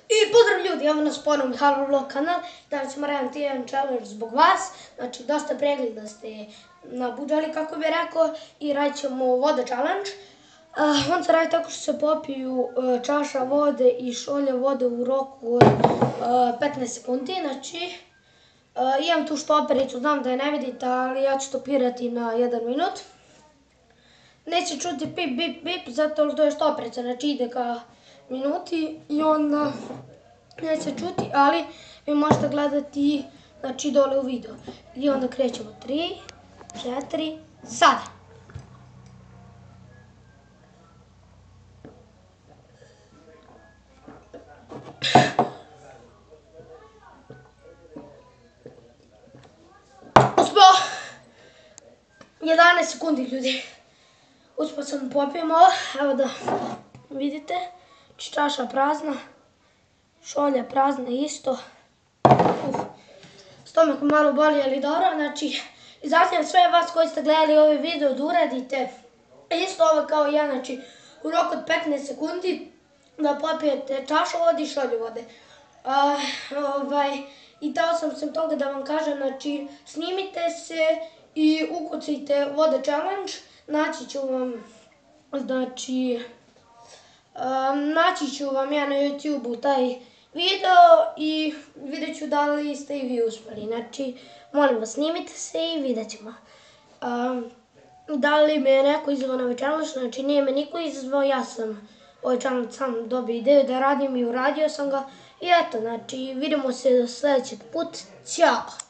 I pozdrav ljudi, evo nas ponovno Mihajlo Vlog kanal. Danas ćemo raditi jedan challenge zbog vas. Znači, dosta pregleda ste nabuđali, kako bi rekao, i radit ćemo voda challenge. On se radi tako što se popiju čaša vode i šolja vode u roku od 15 sekundi. Znači, imam tu štopericu, znam da je ne vidite, ali ja ću stopirati na 1 minut. Neće čuti pip, bip, bip, zato što je štoperica, znači ide ka minuti i onda neće čuti, ali vi možete gledati, znači, dole u video. I onda krećemo 3, 4, sada! Uspeo! 11 sekundi, ljudi. Uspio sam popijem ovo, evo da vidite. Čaša prazna, šolja prazna isto. Stomak malo boli, ali dobro. Znači, zatim sve vas koji ste gledali ovaj video da uradite isto ovo kao ja, znači u roku od 15 sekundi da popijete čašu vode i šolju vode. I dao sam sem toga da vam kažem, znači snimite se i ukucajte voda challenge, naći ću vam ja na YouTube-u taj video i vidjet ću da li ste i vi uspeli. Znači, molim vas, snimite se i vidjet ćemo. Da li me je neko izazvao na ovaj challenge? Znači, nije me niko izazvao, ja sam ovaj challenge sam dobio ideju da radim i uradio sam ga. I eto, znači, vidimo se do sljedećeg put. Ćao!